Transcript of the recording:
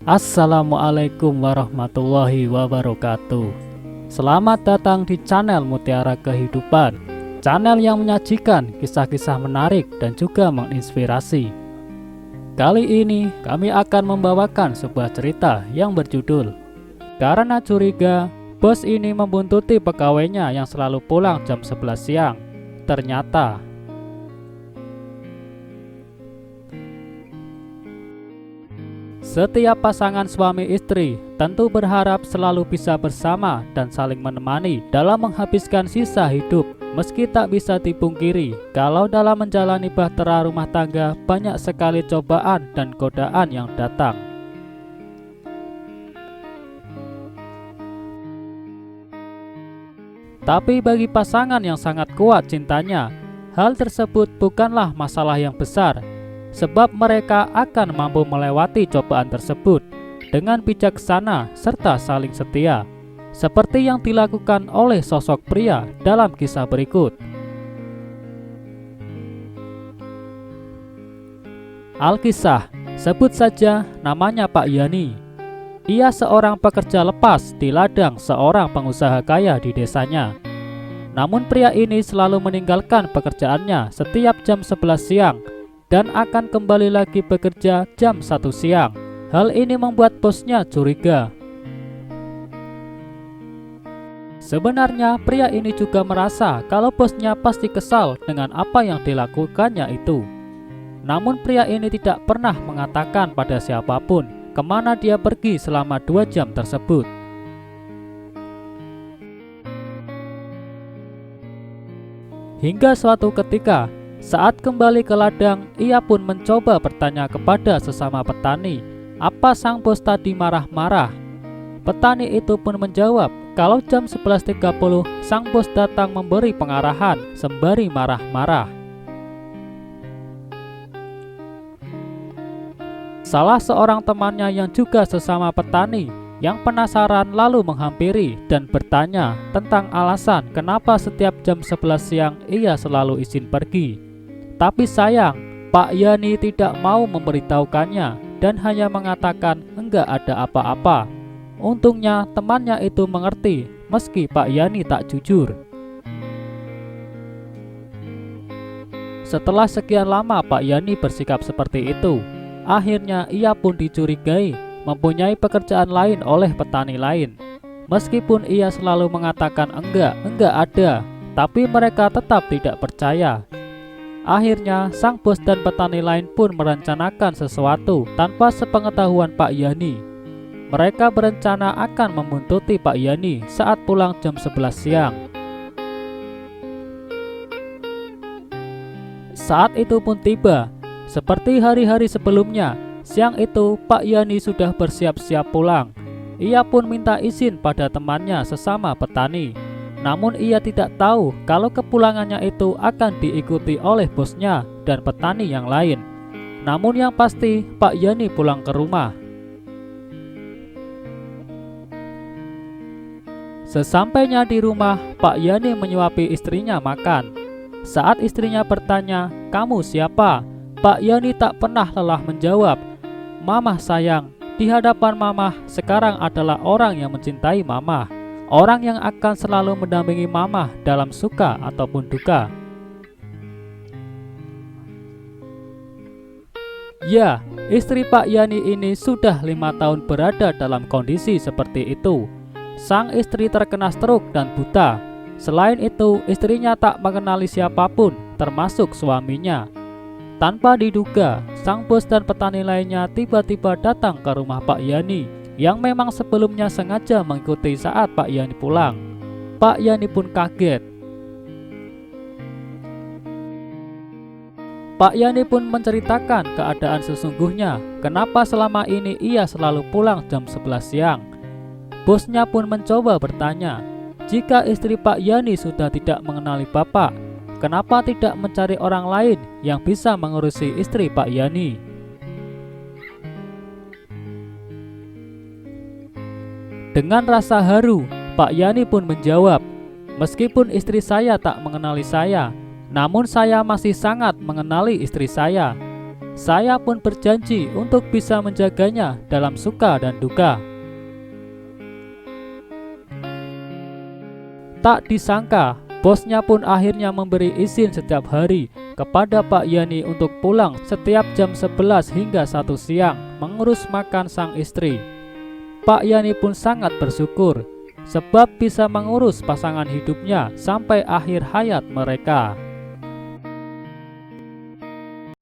Assalamualaikum warahmatullahi wabarakatuh. Selamat datang di channel Mutiara Kehidupan, channel yang menyajikan kisah-kisah menarik dan juga menginspirasi. Kali ini kami akan membawakan sebuah cerita yang berjudul Karena Curiga, Bos Ini Membuntuti Pegawainya yang selalu pulang jam 11 siang. Ternyata setiap pasangan suami istri tentu berharap selalu bisa bersama dan saling menemani dalam menghabiskan sisa hidup. Meski tak bisa dipungkiri, kalau dalam menjalani bahtera rumah tangga banyak sekali cobaan dan godaan yang datang. Tapi bagi pasangan yang sangat kuat cintanya, hal tersebut bukanlah masalah yang besar, sebab mereka akan mampu melewati cobaan tersebut dengan bijaksana serta saling setia, seperti yang dilakukan oleh sosok pria dalam kisah berikut. Alkisah, sebut saja namanya Pak Yani. Ia seorang pekerja lepas di ladang seorang pengusaha kaya di desanya. Namun pria ini selalu meninggalkan pekerjaannya setiap jam 11 siang dan akan kembali lagi bekerja jam 1 siang. Hal ini membuat bosnya curiga. Sebenarnya pria ini juga merasa kalau bosnya pasti kesal dengan apa yang dilakukannya itu. Namun pria ini tidak pernah mengatakan pada siapapun kemana dia pergi selama 2 jam tersebut. Hingga suatu ketika, saat kembali ke ladang, ia pun mencoba bertanya kepada sesama petani, apa sang bos tadi marah-marah. Petani itu pun menjawab, kalau jam 11.30 sang bos datang memberi pengarahan sembari marah-marah. Salah seorang temannya yang juga sesama petani yang penasaran lalu menghampiri dan bertanya tentang alasan kenapa setiap jam 11 siang ia selalu izin pergi. Tapi sayang, Pak Yani tidak mau memberitahukannya dan hanya mengatakan enggak ada apa-apa. Untungnya temannya itu mengerti meski Pak Yani tak jujur. Setelah sekian lama Pak Yani bersikap seperti itu, akhirnya ia pun dicurigai mempunyai pekerjaan lain oleh petani lain. Meskipun ia selalu mengatakan enggak ada, tapi mereka tetap tidak percaya. Akhirnya, sang bos dan petani lain pun merencanakan sesuatu tanpa sepengetahuan Pak Yani. Mereka berencana akan membuntuti Pak Yani saat pulang jam 11 siang. Saat itu pun tiba, seperti hari-hari sebelumnya. Siang itu, Pak Yani sudah bersiap-siap pulang. Ia pun minta izin pada temannya sesama petani. Namun ia tidak tahu kalau kepulangannya itu akan diikuti oleh bosnya dan petani yang lain. Namun yang pasti Pak Yani pulang ke rumah. Sesampainya di rumah, Pak Yani menyuapi istrinya makan. Saat istrinya bertanya, "Kamu siapa?" Pak Yani tak pernah lelah menjawab, "Mamah sayang, di hadapan Mamah sekarang adalah orang yang mencintai Mamah. Orang yang akan selalu mendampingi Mamah dalam suka ataupun duka." Ya, istri Pak Yani ini sudah 5 tahun berada dalam kondisi seperti itu. Sang istri terkena stroke dan buta. Selain itu, istrinya tak mengenali siapapun, termasuk suaminya. Tanpa diduga, sang bos dan petani lainnya tiba-tiba datang ke rumah Pak Yani yang memang sebelumnya sengaja mengikuti saat Pak Yani pulang. Pak Yani pun kaget. Pak Yani pun menceritakan keadaan sesungguhnya, kenapa selama ini ia selalu pulang jam 11 siang. Bosnya pun mencoba bertanya, jika istri Pak Yani sudah tidak mengenali bapak, kenapa tidak mencari orang lain yang bisa mengurusi istri Pak Yani? Dengan rasa haru, Pak Yani pun menjawab, "Meskipun istri saya tak mengenali saya, namun saya masih sangat mengenali istri saya. Saya pun berjanji untuk bisa menjaganya dalam suka dan duka. Tak disangka, bosnya pun akhirnya memberi izin setiap hari kepada Pak Yani untuk pulang setiap jam 11 hingga 1 siang mengurus makan sang istri. Pak Yani pun sangat bersyukur sebab bisa mengurus pasangan hidupnya sampai akhir hayat mereka.